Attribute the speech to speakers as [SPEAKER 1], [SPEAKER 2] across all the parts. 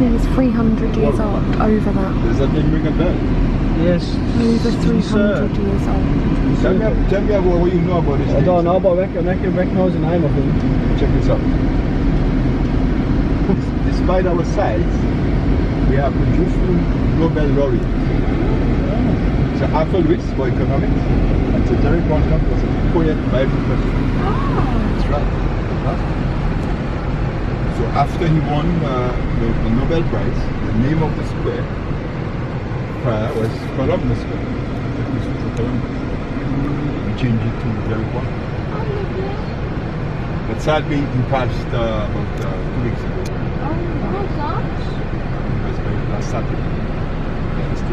[SPEAKER 1] tree is 300 years old, over that.
[SPEAKER 2] Does that name ring a bell?
[SPEAKER 3] Yes.
[SPEAKER 1] Over 300 years old.
[SPEAKER 2] Tell me about what you know about this.
[SPEAKER 3] I don't know, but I recognize the name of him.
[SPEAKER 2] Check this out. Despite our size, we have produced Nobel laureates. So Arthur Lewis for economics, and Sir Jerry Bronson was a poet by profession. That's right. So after he won the Nobel Prize, the name of the square was Columbus Square. We changed it to Jerry Bronson. But sadly, he passed about 2 weeks ago.
[SPEAKER 1] Oh gosh.
[SPEAKER 2] Last Saturday.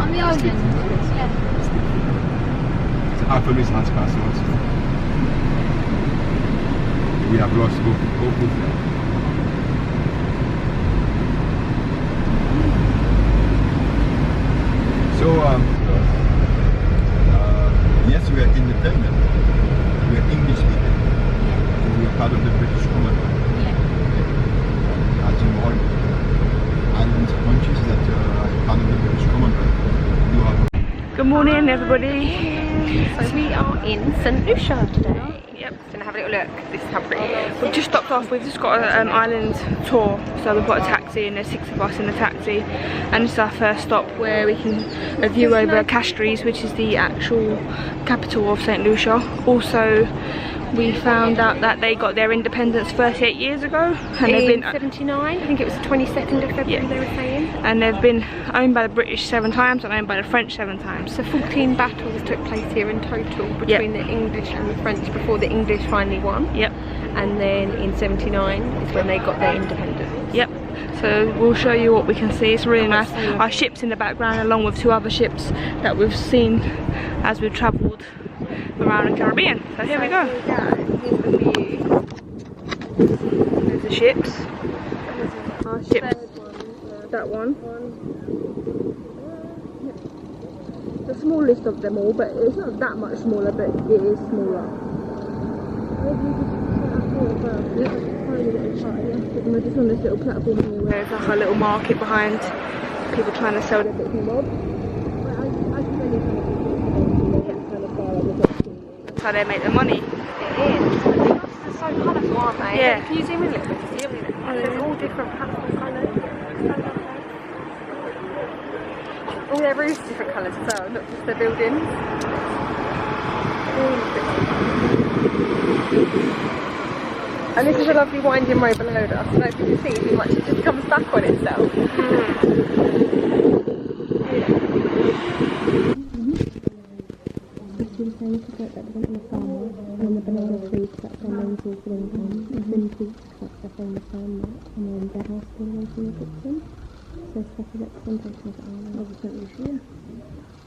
[SPEAKER 1] On the island? Yeah.
[SPEAKER 2] So Arthur Lewis has passed also. We have lost both of them. So, yes, we are independent. We are English speaking. We are part of the British Commonwealth. As you know, islands, countries that are part of the British Commonwealth do have.
[SPEAKER 4] Good morning, everybody.
[SPEAKER 1] So we are in St Lucia today.
[SPEAKER 4] Yep, gonna have a little look. This is how pretty it is. We've just stopped off. We've just got an island tour, so we've got a taxi, and there's 6 of us in the taxi. And this is our first stop where we can view over Castries, which is the actual capital of St Lucia. Also, we found out that they got their independence 38 years ago, and they've been
[SPEAKER 1] 79. I think it was the 22nd of February. They were saying.
[SPEAKER 4] And they've been owned by the British 7 times and owned by the French 7 times.
[SPEAKER 1] So 14 battles took place here in total between the English and the French before the English finally won.
[SPEAKER 4] Yep.
[SPEAKER 1] And then in 79 is when they got their independence.
[SPEAKER 4] Yep. So we'll show you what we can see. It's really nice. Our ship's in the background along with 2 other ships that we've seen as we've travelled around the Caribbean. So here we go.
[SPEAKER 1] Here's the view.
[SPEAKER 4] There's the ships.
[SPEAKER 1] Our
[SPEAKER 4] Ships.
[SPEAKER 1] that one. The smallest of them all, but it's not that much smaller, but it is smaller. Yeah. We're just on this little platform here where
[SPEAKER 4] There's like a little market behind, people trying to sell their bits and bobs. That's how they make their money.
[SPEAKER 1] It is. The houses are so colourful, aren't they?
[SPEAKER 4] Yeah.
[SPEAKER 1] Can you zoom in a little bit? There's all different pastel colours. All their roofs different colours as well, not just their buildings. And this is a lovely winding road below us. I don't know if you can see too much, it just comes back on itself.
[SPEAKER 5] And the banana trees, that's their main source of income. The thin peaks, that's their famous landmark. And then their house buildings in the kitchen. So stuff is representation of the island of St Lucia.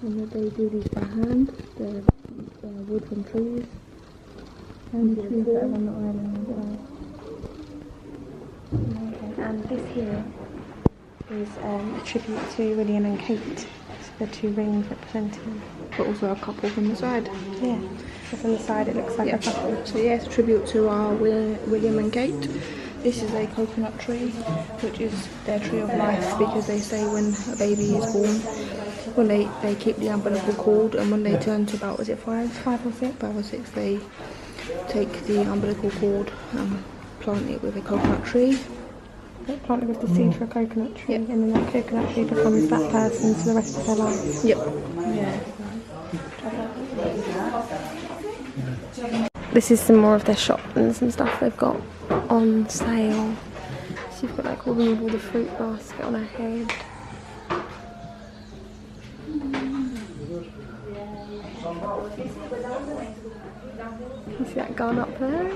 [SPEAKER 5] And that they do these by hand, the wood from trees. And the trees that are on the island as well. And this here is a tribute to William and Kate. The 2 rings representing,
[SPEAKER 4] But also a couple from the side.
[SPEAKER 5] yeah, so from the side it looks like a couple.
[SPEAKER 4] So yeah, it's a tribute to our William and Kate. This is a coconut tree, which is their tree of life, because they say when a baby is born, when they keep the umbilical cord, and when they turn to about, was it 5 or 6? 5 or 6, they take the umbilical cord and plant it with a coconut tree.
[SPEAKER 5] Planted with the seed for a coconut tree, and then that coconut tree becomes that person for the rest of their life.
[SPEAKER 4] Yep.
[SPEAKER 5] This is some more of their shops and some stuff they've got on sale. So you've got like all the fruit basket on her head. You see that gun up there?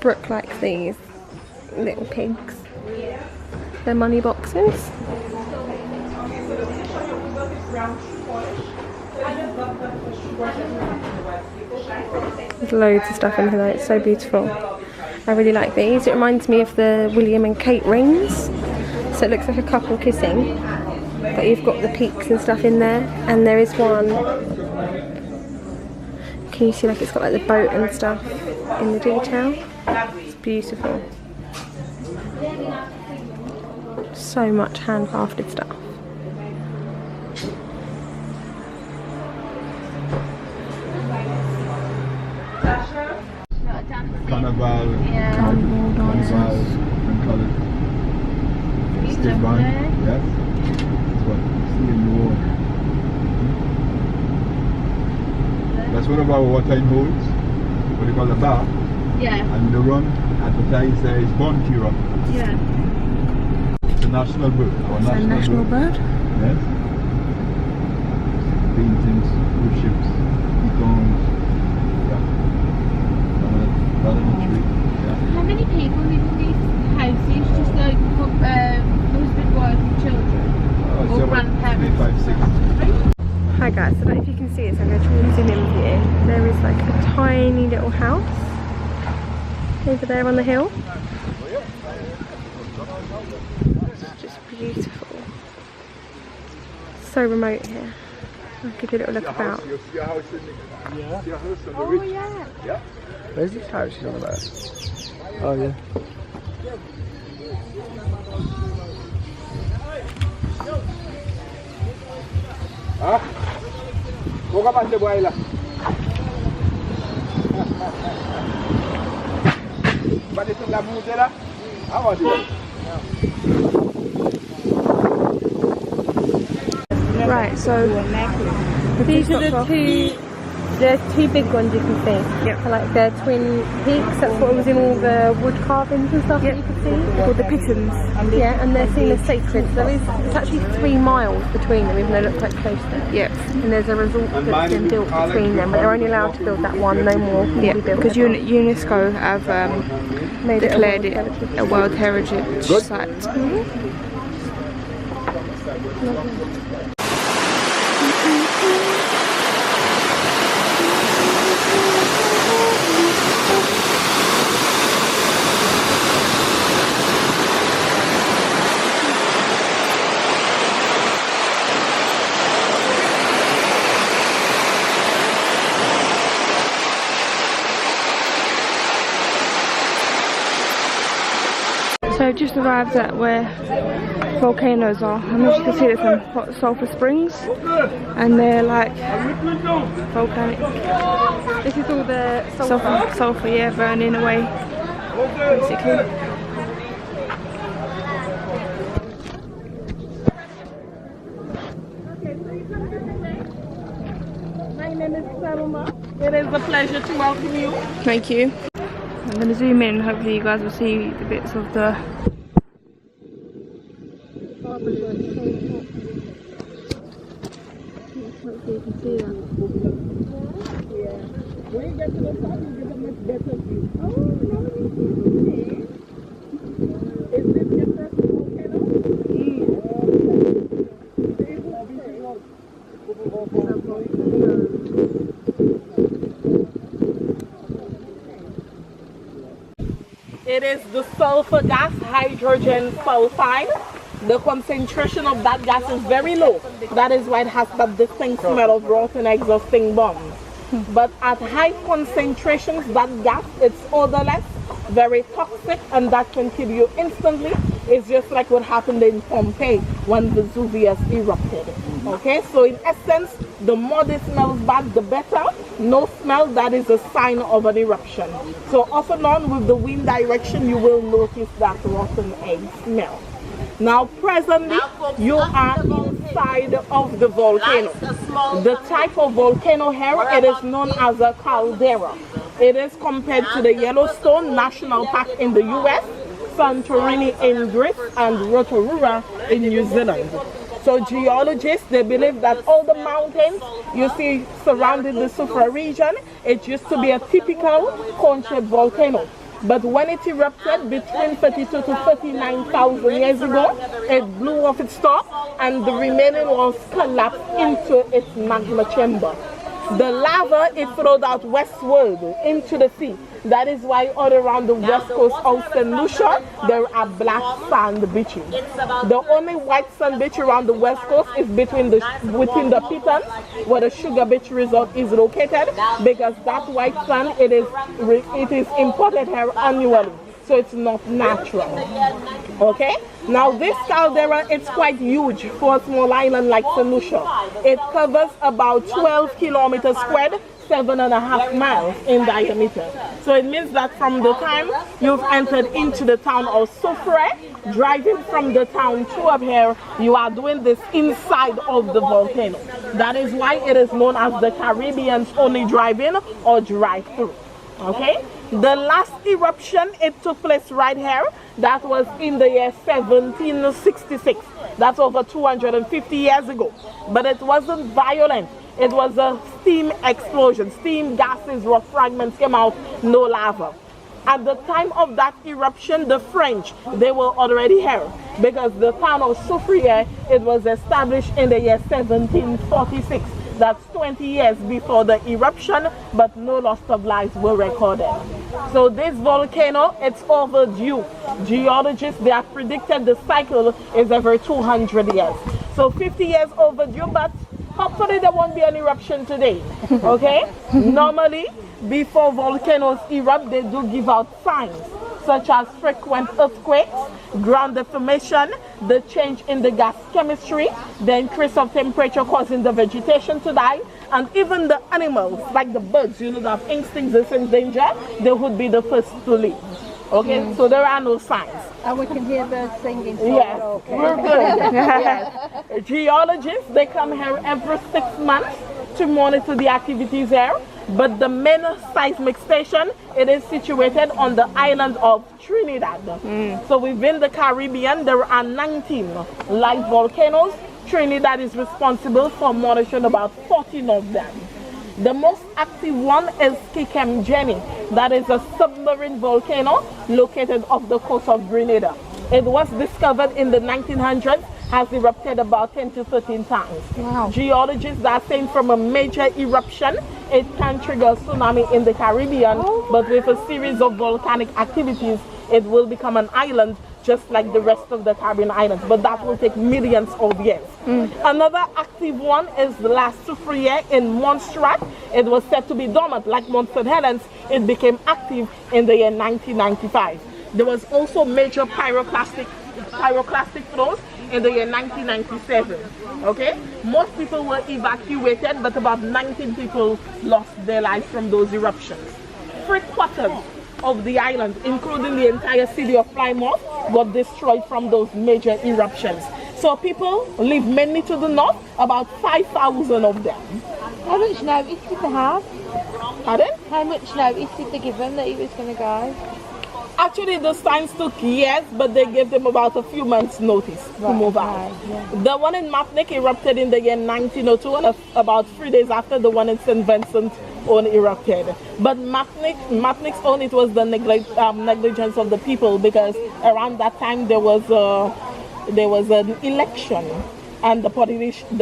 [SPEAKER 5] Brooke likes these little pigs. They're money boxes. There's loads of stuff in here, it's so beautiful. I really like these. It reminds me of the William and Kate rings. So it looks like a couple kissing, but you've got the peaks and stuff in there. And there is one, can you see, like it's got like the boat and stuff in the detail. It's beautiful.
[SPEAKER 1] So much handcrafted stuff.
[SPEAKER 2] Carnival.
[SPEAKER 5] Yeah.
[SPEAKER 2] Carnival. State band. Yes. That's what you see in the wall. That's one of our watering holes. What they call the bar.
[SPEAKER 5] Yeah.
[SPEAKER 2] And the run advertised there is Bounty Run.
[SPEAKER 5] Yeah.
[SPEAKER 2] It's a national bird. Our
[SPEAKER 1] It's a national bird.
[SPEAKER 2] Yes. Paintings, cruise ships, beacons. Yeah. Rather than tree. Yeah.
[SPEAKER 5] How many people live in these houses? Just like husband, wife, and children?
[SPEAKER 2] Oh,
[SPEAKER 5] Or grandparents?
[SPEAKER 2] 5, 6.
[SPEAKER 1] Hi guys, I don't know if you can see it, so I'm going to try and zoom in here. There is like a tiny little house over there on the hill. It's just beautiful. So remote here. I'll give you a little look about.
[SPEAKER 2] You see a house in the,
[SPEAKER 3] Yeah.
[SPEAKER 2] see a house on the
[SPEAKER 1] Oh
[SPEAKER 2] ridge?
[SPEAKER 1] yeah.
[SPEAKER 2] Yeah.
[SPEAKER 3] Where's this house she's on about? Oh yeah.
[SPEAKER 2] Ah, buka pa sa buhay lang. But it's la mudera. How are you?
[SPEAKER 1] Right, so these are the two big ones you can see.
[SPEAKER 4] Yep.
[SPEAKER 1] Like they're twin peaks, that's what was in all the wood carvings and stuff that you could see.
[SPEAKER 4] Called the Pittons.
[SPEAKER 1] Yeah, and they're seen as sacred. So it's actually 3 miles between them, even though they look quite close there.
[SPEAKER 4] Yep.
[SPEAKER 1] And there's a resort that's been built between them, but they're only allowed to build that one, no more can
[SPEAKER 4] Yeah,
[SPEAKER 1] be built.
[SPEAKER 4] because UNESCO have
[SPEAKER 1] Made
[SPEAKER 4] declared
[SPEAKER 1] it
[SPEAKER 4] it a World Heritage Site. So I've just arrived at where volcanoes are. I don't know if you can see there's some hot sulphur springs and they're like volcanic.
[SPEAKER 1] This is all the
[SPEAKER 4] Sulphur, yeah, burning away basically.
[SPEAKER 6] My name is Selma. It is a pleasure to welcome you.
[SPEAKER 4] Thank you. I'm going to zoom in and hopefully you guys will see the bits of the
[SPEAKER 1] Hopefully you can see that.
[SPEAKER 6] When you get to the top, you get a much better view. Oh, no. Is this your first volcano? It is the sulfur gas, hydrogen sulfide. The concentration of that gas is very low. That is why it has that distinct smell of rotten exhausting bombs. But at high concentrations, that gas, it's odorless, very toxic, and that can kill you instantly. It's just like what happened in Pompeii when Vesuvius erupted. Okay, so in essence, the more it smells bad, the better. No smell, that is a sign of an eruption. So off and on with the wind direction, you will notice that rotten egg smell. Now presently, you are inside of the volcano. The type of volcano here, it is known as a caldera. It is compared to the Yellowstone National Park in the US, Santorini in Greece, and Rotorua in New Zealand. So geologists, they believe that all the mountains you see surrounding the Sufra region, it used to be a typical cone-shaped volcano. But when it erupted between 32 to 39,000 years ago, it blew off its top and the remaining walls collapsed into its magma chamber. The lava is flowed out westward into the sea. That is why all around the west coast of St Lucia, there are black sand beaches. The only white sand beach around the west coast is within the Pittons, where the Sugar Beach Resort is located, because that white sand, it is imported here annually. so it's not natural. Okay, now this caldera, it's quite huge for a small island like St Lucia. It covers about 12 kilometers squared, 7.5 miles in diameter. So it means that from the time you've entered into the town of Soufrière, driving from the town to up here, you are doing this inside of the volcano. That is why it is known as the Caribbean's only drive-in or drive-through. Okay, the last eruption, it took place right here. That was in the year 1766. That's over 250 years ago. But it wasn't violent. It was a steam explosion. Steam, gases, rock fragments came out, no lava. At the time of that eruption, the French, they were already here because the town of Soufrière, it was established in the year 1746. That's 20 years before the eruption, but no loss of lives were recorded. So this volcano, it's overdue. Geologists, they have predicted the cycle is every 200 years. So 50 years overdue, but hopefully there won't be an eruption today. Okay? Normally, before volcanoes erupt, they do give out signs such as frequent earthquakes, ground deformation, the change in the gas chemistry, the increase of temperature causing the vegetation to die, and even the animals, like the birds, you know, that have instincts, they sense danger, they would be the first to leave. Okay, so there are no signs.
[SPEAKER 5] And we can hear birds singing. So
[SPEAKER 6] yes,
[SPEAKER 5] okay.
[SPEAKER 6] we're good. Yes. Geologists, they come here every 6 months to monitor the activities here. But the main seismic station, it is situated on the island of Trinidad. So within the Caribbean, there are 19 live volcanoes. Trinidad is responsible for monitoring about 14 of them. The most active one is Kikem Jenny. That is a submarine volcano located off the coast of Grenada. It was discovered in the 1900s, has erupted about 10 to 13 times.
[SPEAKER 4] Wow.
[SPEAKER 6] Geologists are saying from a major eruption, it can trigger a tsunami in the Caribbean, but with a series of volcanic activities, it will become an island just like the rest of the Caribbean islands, but that will take millions of years. Another active one is La Soufrière in Montserrat. It was said to be dormant, like Mont St Helens. It became active in the year 1995. There was also major pyroclastic flows in the year 1997. Okay, most people were evacuated, but about 19 people lost their lives from those eruptions. 3/4 of the island, including the entire city of Plymouth, were destroyed from those major eruptions. So people live mainly to the north, about 5,000 of them.
[SPEAKER 5] How much notice did they have?
[SPEAKER 6] Pardon?
[SPEAKER 5] How much notice did they give them that he was going to go?
[SPEAKER 6] Actually, the signs took years, but they gave them about a few months' notice to move out. The one in Mapnik erupted in the year 1902, and about 3 days after, the one in St Vincent only erupted. But Mapnik's own, it was the negligence of the people, because around that time there was an election, and the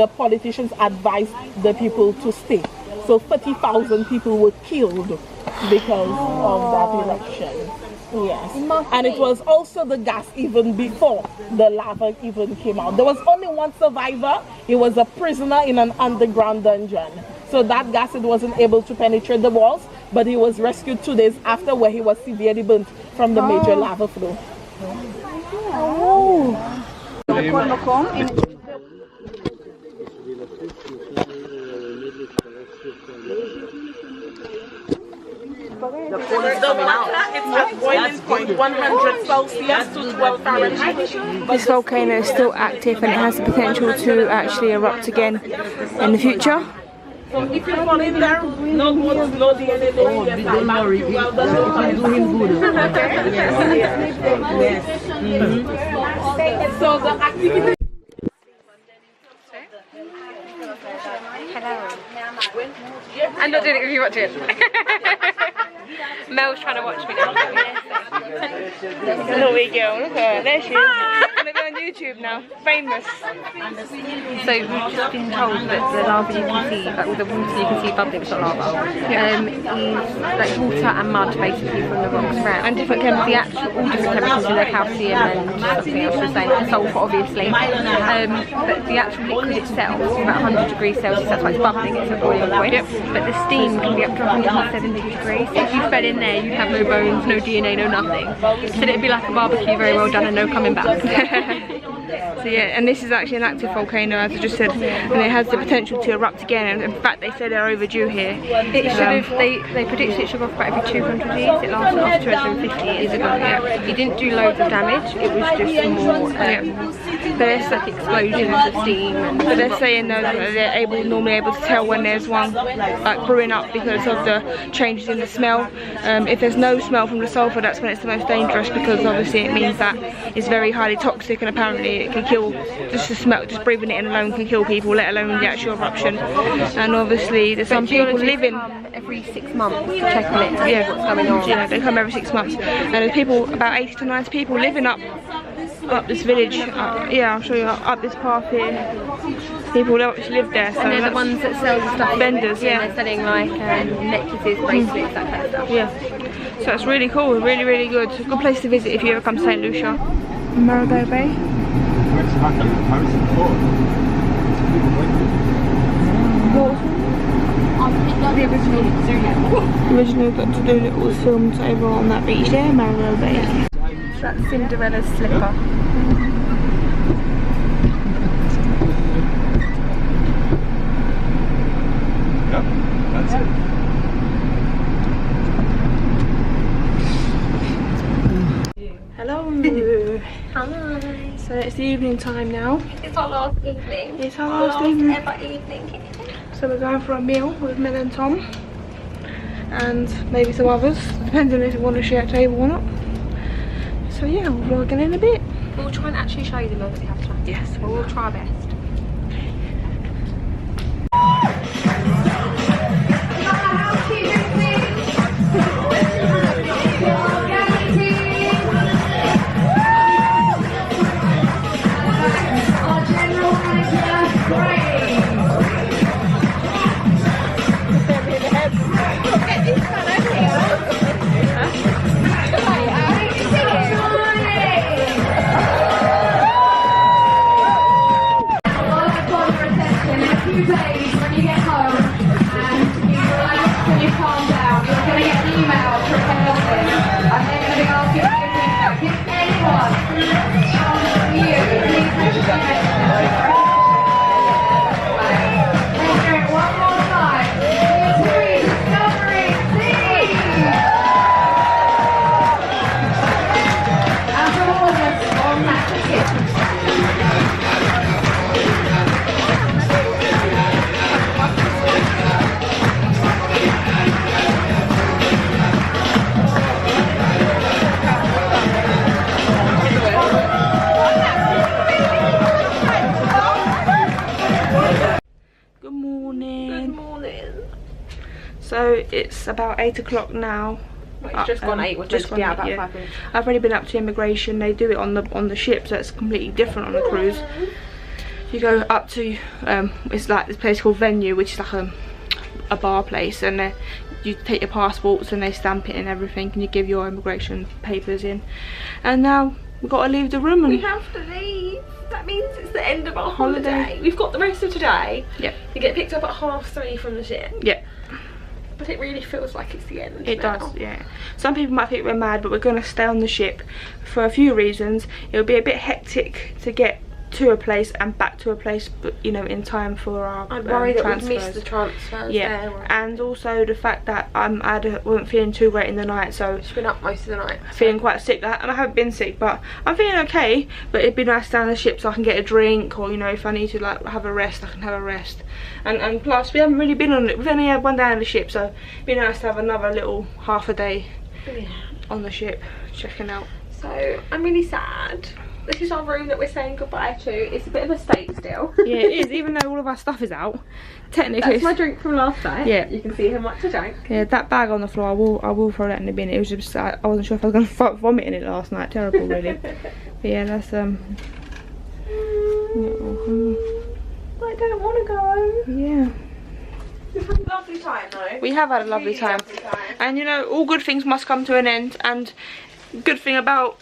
[SPEAKER 6] politicians advised the people to stay. So 30,000 people were killed because of that election. Yes, and it was also the gas even before the lava even came out. There was only one survivor. He was a prisoner in an underground dungeon. So that gas, it wasn't able to penetrate the walls, but he was rescued 2 days after, where he was severely burnt from the major lava flow. The water, it's at boiling point, 100 Celsius to 12 Fahrenheit.
[SPEAKER 4] This volcano is still active and it has the potential to actually erupt again in the future.
[SPEAKER 6] So if you fall in there, no boats, no DNA, don't worry, well done. Do him good. Yes. So the activity.
[SPEAKER 4] Hello. I'm not doing it if you watch it. Mel's trying to watch me now. There we go, look at her. There she is. YouTube now. Famous.
[SPEAKER 1] So we've just been told that the lava you can see, like with the water you can see bubbling, it's not lava, is like water and mud basically from the rocks around.
[SPEAKER 4] And different chemicals.
[SPEAKER 1] The actual, all different chemicals in there, calcium and something else the same, sulphur obviously. But the actual liquid itself is about 100 degrees Celsius, that's why it's bubbling, it's at boiling point. But the steam can be up to 170 degrees. So if you fell in there, you'd have no bones, no DNA, no nothing. So it'd be like a barbecue, very well done, and no coming back.
[SPEAKER 4] So yeah, and this is actually an active volcano, as I just said, and it has the potential to erupt again. And in fact, they say they're overdue here.
[SPEAKER 1] It should have. They predicted it should go off about every 200 years. It lasted off 250 years ago. Yeah. It didn't do loads of damage. It was just more. But it's like explosions of steam.
[SPEAKER 4] But they're saying though that they're normally able to tell when there's one like brewing up because of the changes in the smell. If there's no smell from the sulphur, that's when it's the most dangerous, because obviously it means that it's very highly toxic, and apparently it can kill. Just the smell, just breathing it in alone can kill people, let alone the actual eruption. And obviously there's some people living
[SPEAKER 1] every 6 months to check on it, to see what's going on.
[SPEAKER 4] Yeah, they come every 6 months, and there's people, about 80 to 90 people living up this village. Yeah, I'll show you up this path here. People actually live there. So
[SPEAKER 1] and they're the ones that sell the stuff.
[SPEAKER 4] Vendors, yeah.
[SPEAKER 1] They're selling like necklaces, bracelets, that kind of stuff.
[SPEAKER 4] Yeah. So it's really cool, really, really good. Good place to visit if you ever come to St Lucia. Marigot Bay.
[SPEAKER 1] The
[SPEAKER 4] original Dr. Dolittle was filmed over on that beach there, Marigot Bay.
[SPEAKER 1] So that's Cinderella's slipper.
[SPEAKER 2] Yep, that's it.
[SPEAKER 4] Hello.
[SPEAKER 1] Hello.
[SPEAKER 4] So it's the evening time now.
[SPEAKER 1] It's our last evening.
[SPEAKER 4] It's our last evening.
[SPEAKER 1] Ever evening.
[SPEAKER 4] So we're going for a meal with Mel and Tom. And maybe some others, depending if we want to share a table or not. So yeah, we'll vlog in a bit.
[SPEAKER 1] We'll try and actually show you the meals that we have tonight.
[SPEAKER 4] Yes.
[SPEAKER 1] We'll try our best.
[SPEAKER 4] So it's about 8 o'clock now.
[SPEAKER 1] It's just gone 8, we're just be out about 5 minutes.
[SPEAKER 4] I've already been up to immigration. They do it on the ship, so it's completely different on the cruise. You go up to it's like this place called Venue, which is like a bar place, and you take your passports and they stamp it and everything, and you give your immigration papers in. And now we've got to leave the room. And
[SPEAKER 1] we have to leave. That means it's the end of our holiday. We've got the rest of today.
[SPEAKER 4] Yeah.
[SPEAKER 1] We get picked up at 3:30 from the ship.
[SPEAKER 4] Yeah.
[SPEAKER 1] But it really feels like it's the end.
[SPEAKER 4] It
[SPEAKER 1] now.
[SPEAKER 4] does, yeah. Some people might think we're mad, but we're going to stay on the ship for a few reasons. It'll be a bit hectic to get to a place and back to a place, but you know, in time for our
[SPEAKER 1] I'd worry that
[SPEAKER 4] transfers.
[SPEAKER 1] we'd miss the transfers.
[SPEAKER 4] Yeah,
[SPEAKER 1] there.
[SPEAKER 4] and also the fact that I wasn't feeling too great in the night, so
[SPEAKER 1] she's been up most of the night.
[SPEAKER 4] Feeling quite sick. I haven't been sick, but I'm feeling okay. But it'd be nice to stay on the ship so I can get a drink, or you know, if I need to like have a rest, I can have a rest. And plus, we haven't really been on it. We've only had one day on the ship, so it'd be nice to have another little half a day on the ship, checking out.
[SPEAKER 1] So I'm really sad. This is our room that we're saying goodbye to. It's a bit of a state still.
[SPEAKER 4] Yeah, it is, even though all of our stuff is out. Technically,
[SPEAKER 1] that's my drink from last night.
[SPEAKER 4] Yeah,
[SPEAKER 1] you can see how much I drank.
[SPEAKER 4] Yeah, that bag on the floor, I will throw that in the bin. It was just I wasn't sure if I was going to vomit in it last night. Terrible, really. But yeah, that's
[SPEAKER 1] I don't want to go.
[SPEAKER 4] Yeah.
[SPEAKER 1] We've had a lovely time though.
[SPEAKER 4] We have had a lovely time. And you know, all good things must come to an end. And good thing about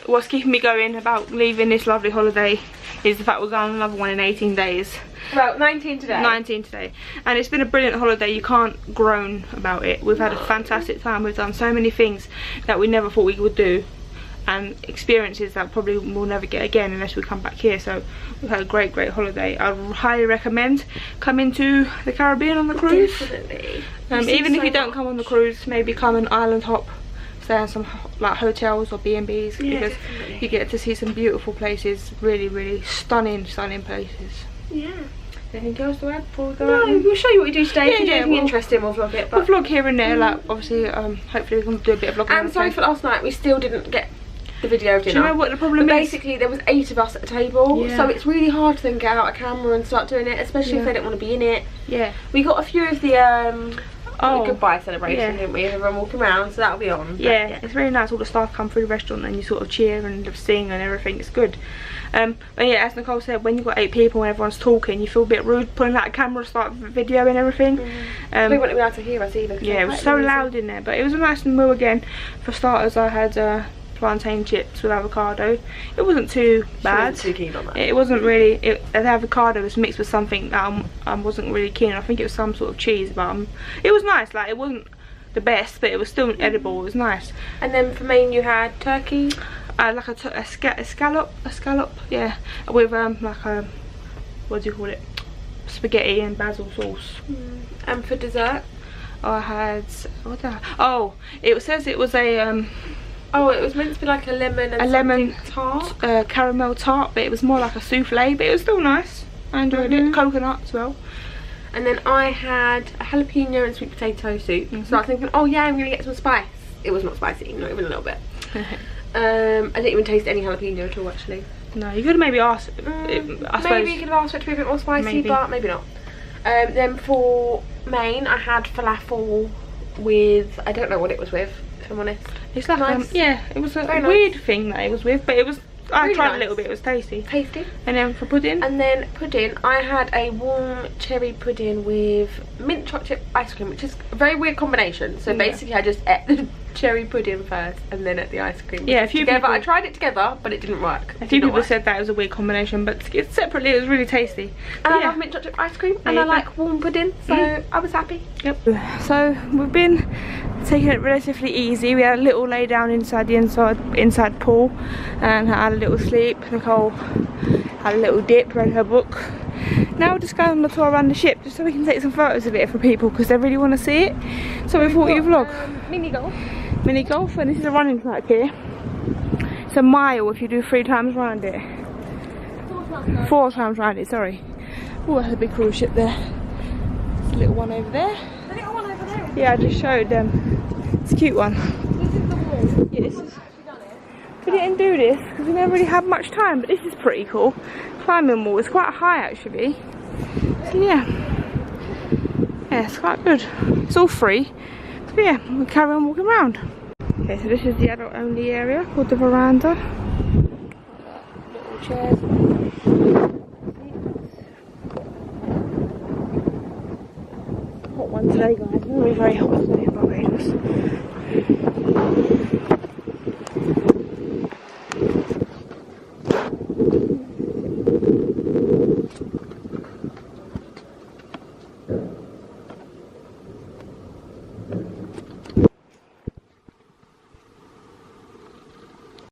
[SPEAKER 4] what's keeping me going about leaving this lovely holiday is the fact we're going on another one in 18 days.
[SPEAKER 1] Well, 19 today.
[SPEAKER 4] 19 today. And it's been a brilliant holiday. You can't groan about it. We've had a fantastic time. We've done so many things that we never thought we would do. And experiences that probably we'll never get again unless we come back here. So we've had a great holiday. I highly recommend coming to the Caribbean on the cruise.
[SPEAKER 1] Definitely.
[SPEAKER 4] Even if you don't come on the cruise, maybe come and island hop, stay in some like hotels or B&Bs, because you get to see some beautiful places, really stunning places.
[SPEAKER 1] Yeah.
[SPEAKER 4] Anything else to add before we go
[SPEAKER 1] No,
[SPEAKER 4] out?
[SPEAKER 1] we'll show you what we do today. If you do anything
[SPEAKER 4] we'll-
[SPEAKER 1] interesting, we'll vlog it.
[SPEAKER 4] We'll
[SPEAKER 1] But
[SPEAKER 4] vlog here and there, like obviously, hopefully we can do a bit of vlogging.
[SPEAKER 1] I'm sorry for last night. We still didn't get the video of
[SPEAKER 4] Do
[SPEAKER 1] dinner.
[SPEAKER 4] you know what the problem
[SPEAKER 1] But
[SPEAKER 4] is?
[SPEAKER 1] basically, there was 8 of us at a table,
[SPEAKER 4] Yeah.
[SPEAKER 1] so it's really hard to then get out a camera and start doing it, especially if they don't want to be in it.
[SPEAKER 4] Yeah.
[SPEAKER 1] We got a few of the
[SPEAKER 4] Oh.
[SPEAKER 1] goodbye celebration,
[SPEAKER 4] Yeah.
[SPEAKER 1] didn't we? Everyone walking around, so that'll be on. But
[SPEAKER 4] Yeah, it's really nice. All the staff come through the restaurant and you sort of cheer and sing and everything. It's good. But yeah, as Nicole said, when you've got 8 people and everyone's talking, you feel a bit rude pulling out a camera to start video and everything.
[SPEAKER 1] we wouldn't be able to hear us either. 'cause
[SPEAKER 4] Yeah,
[SPEAKER 1] we're
[SPEAKER 4] it was
[SPEAKER 1] quite
[SPEAKER 4] so
[SPEAKER 1] noisy.
[SPEAKER 4] loud in there, but it was a nice meal again. For starters, I had plantain chips with avocado. It wasn't too bad.
[SPEAKER 1] Too keen on that.
[SPEAKER 4] It wasn't really. The avocado was mixed with something that I wasn't really keen on. I think it was some sort of cheese, but it was nice. Like, it wasn't the best, but it was still edible. It was nice.
[SPEAKER 1] And then for main, you had turkey.
[SPEAKER 4] Like a scallop, yeah, with like a, what do you call it? Spaghetti and basil sauce.
[SPEAKER 1] And for dessert?
[SPEAKER 4] I had, what did I, oh, it says it was a
[SPEAKER 1] Oh, it was meant to be like a lemon and
[SPEAKER 4] lemon
[SPEAKER 1] tart.
[SPEAKER 4] caramel tart, but it was more like a souffle, but it was still nice. I enjoyed it. Coconut as well.
[SPEAKER 1] And then I had a jalapeno and sweet potato soup. So I was thinking, oh yeah, I'm gonna get some spice. It was not spicy, not even a little bit. I didn't even taste any jalapeno at all, actually.
[SPEAKER 4] No, you could have maybe asked. I suppose.
[SPEAKER 1] Maybe you could have asked for it to be a bit more spicy,
[SPEAKER 4] Maybe.
[SPEAKER 1] but maybe not. Then for main, I had falafel with, I don't know what it was with, if I'm honest.
[SPEAKER 4] It's like
[SPEAKER 1] Nice.
[SPEAKER 4] yeah, it was a
[SPEAKER 1] Very nice.
[SPEAKER 4] weird thing that it was with, but it was. I
[SPEAKER 1] Really
[SPEAKER 4] tried
[SPEAKER 1] nice.
[SPEAKER 4] a little bit. It was tasty.
[SPEAKER 1] Tasty.
[SPEAKER 4] And then for pudding,
[SPEAKER 1] And then pudding, I had a warm cherry pudding with mint chocolate ice cream, which is a very weird combination. So basically I just ate the cherry pudding first and then ate the ice cream.
[SPEAKER 4] Yeah, a few
[SPEAKER 1] together.
[SPEAKER 4] people-
[SPEAKER 1] I tried it together, but it didn't work.
[SPEAKER 4] a few people said that it was a weird combination, but separately it was really tasty.
[SPEAKER 1] And I
[SPEAKER 4] yeah.
[SPEAKER 1] love mint chocolate ice cream, and
[SPEAKER 4] you
[SPEAKER 1] I
[SPEAKER 4] go.
[SPEAKER 1] like warm pudding, so I was happy.
[SPEAKER 4] Yep. So we've been taking it relatively easy. We had a little lay down inside the inside pool and had a little sleep. Nicole had a little dip, read her book. Now we're just going on the tour around the ship just so we can take some photos of it for people because they really want to see it. So we thought you'd vlog.
[SPEAKER 1] Mini golf.
[SPEAKER 4] Mini golf, and this is a running track here. It's a mile if you do 3 times round it. 4 times round it, sorry. Oh, that's a big cruise ship there. There's a little one over there.
[SPEAKER 1] The little one over there.
[SPEAKER 4] Yeah, I just showed them. It's a cute one.
[SPEAKER 1] This is the wall.
[SPEAKER 4] Yeah, this is. We didn't do this because we never really had much time, but this is pretty cool. Climbing wall. It's quite high actually. So yeah. Yeah, it's quite good. It's all free. So yeah, we'll carry on walking around. Okay, so this is the adult only area called the veranda. Little chairs. Hot one today, guys. Very, very hot today in Barbados.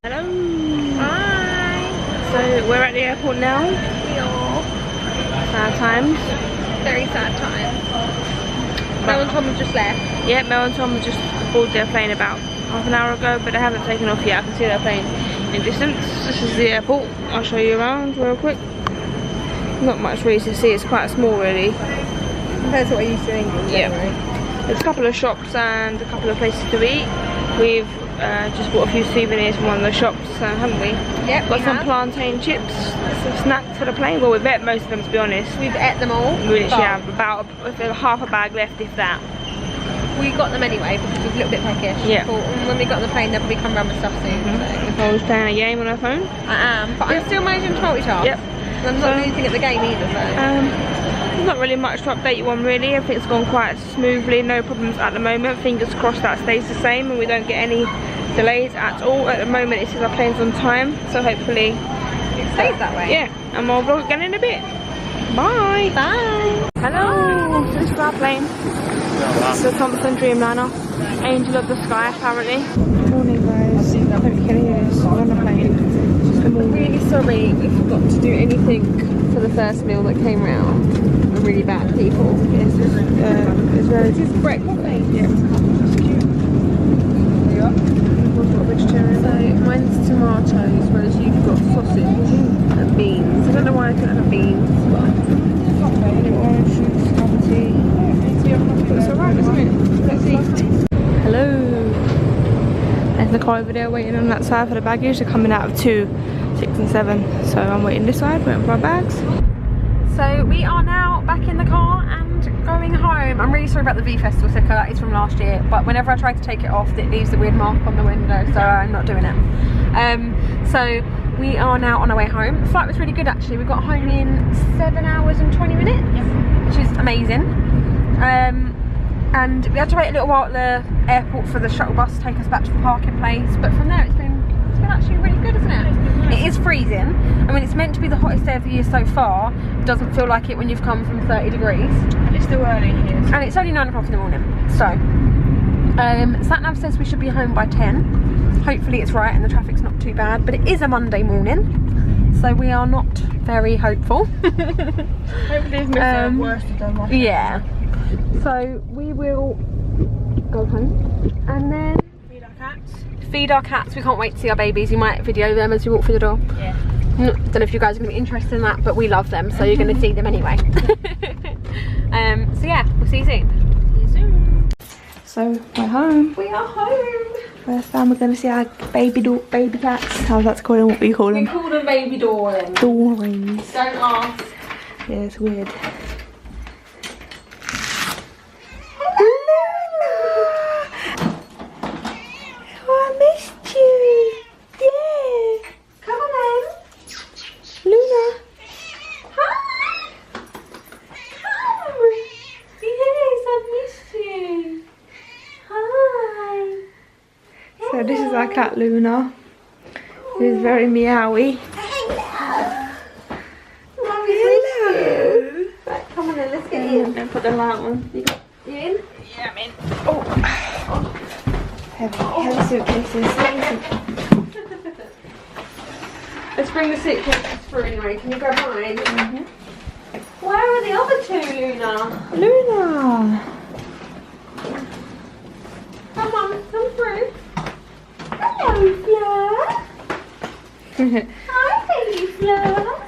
[SPEAKER 4] Hello. Hi. So we're at the airport now. Sad times.
[SPEAKER 1] Very sad time. Mel and Tom have just left.
[SPEAKER 4] Yeah, Mel and Tom just boarded their plane about half an hour ago, but they haven't taken off yet. I can see their plane in distance. This is the airport. I'll show you around real quick. Not much really to see. It's quite small, really.
[SPEAKER 1] Compared to what I used to in England.
[SPEAKER 4] Yeah. There's a couple of shops and a couple of places to eat. We've just bought a few souvenirs from one of the shops, haven't we?
[SPEAKER 1] Yep,
[SPEAKER 4] Got
[SPEAKER 1] we
[SPEAKER 4] some
[SPEAKER 1] have.
[SPEAKER 4] plantain chips, some snacks for the plane. Well, we've ate most of them, to be honest.
[SPEAKER 1] We've ate them all.
[SPEAKER 4] We literally
[SPEAKER 1] but
[SPEAKER 4] have about half a bag left, if that.
[SPEAKER 1] we got them anyway because we were a little bit peckish.
[SPEAKER 4] Yeah.
[SPEAKER 1] Thought, when we got on the plane, they'll come around with stuff soon. So.
[SPEAKER 4] Nicole's playing a game on her phone.
[SPEAKER 1] I am, but I'm still managing to multitask.
[SPEAKER 4] Yep.
[SPEAKER 1] I'm not losing at the game either,
[SPEAKER 4] There's not really much to update you on really. Everything's gone quite smoothly, no problems at the moment. Fingers crossed that stays the same and we don't get any delays at all. At the moment it says our plane's on time, so hopefully
[SPEAKER 1] it stays that way.
[SPEAKER 4] Yeah, and we'll vlog again in a bit. Bye.
[SPEAKER 1] Bye.
[SPEAKER 4] Hello. So this is our plane. It's the Thompson Dreamliner. Angel of the Sky apparently. Good morning guys. I hope you can hear this. We're on a plane.
[SPEAKER 1] I'm really sorry we forgot to do anything for the first meal that came round. We're really bad people.
[SPEAKER 4] Yes, it's very
[SPEAKER 1] This is breakfast.
[SPEAKER 4] yeah. Vegetarian.
[SPEAKER 1] So mine's tomatoes, whereas you've got sausage and beans. I don't know why I couldn't have beans, but
[SPEAKER 4] Orange juice, cup of tea. It's alright, isn't it? Let's eat. Hello. There's Nicole over there waiting on that side for the baggage. They're coming out of 2, 6 and 7. So I'm waiting this side, waiting for our bags.
[SPEAKER 1] so we are now back in the car and going home. I'm really sorry about the V Festival sticker, it's from last year, but whenever I try to take it off it leaves a weird mark on the window, so I'm not doing it. So we are now on our way home. The flight was really good actually. We got home in 7 hours and 20 minutes, which is amazing. And we had to wait a little while at the airport for the shuttle bus to take us back to the parking place, but from there it's been actually really good, isn't it? It is freezing. I mean, it's meant to be the hottest day of the year so far. It doesn't feel like it when you've come from 30 degrees.
[SPEAKER 4] And it's still early here.
[SPEAKER 1] And it's only 9 o'clock in the morning. So, SatNav says we should be home by 10. Hopefully it's right and the traffic's not too bad, but it is a Monday morning. So we are not very hopeful.
[SPEAKER 4] Hopefully it's not worse than last.
[SPEAKER 1] Yeah. So we will go home and then feed our cats. We can't wait to see our babies. You might video them as we walk through the door.
[SPEAKER 4] Yeah.
[SPEAKER 1] Don't know if you guys are going to be interested in that, but we love them, so you're going to see them anyway. So yeah, we'll see you soon. See you soon.
[SPEAKER 4] So we're home.
[SPEAKER 1] We are home.
[SPEAKER 4] First time we're going to see our baby cats. How's that call them? What do you call them?
[SPEAKER 1] We call them baby Dorlings.
[SPEAKER 4] Dorlings.
[SPEAKER 1] Don't ask.
[SPEAKER 4] Yeah, it's weird. So this is our cat Luna, who's very meowy.
[SPEAKER 1] Hello. Right, come on then, let's get in.
[SPEAKER 4] And put the light on.
[SPEAKER 1] You in?
[SPEAKER 4] Yeah, I'm in. Oh, heavy suitcases.
[SPEAKER 1] Let's bring the suitcases through anyway. Can you grab mine? Where are the other two, Luna?
[SPEAKER 4] Luna.
[SPEAKER 1] Come on, come through. Hello, Fleur. Hi, baby Fleur.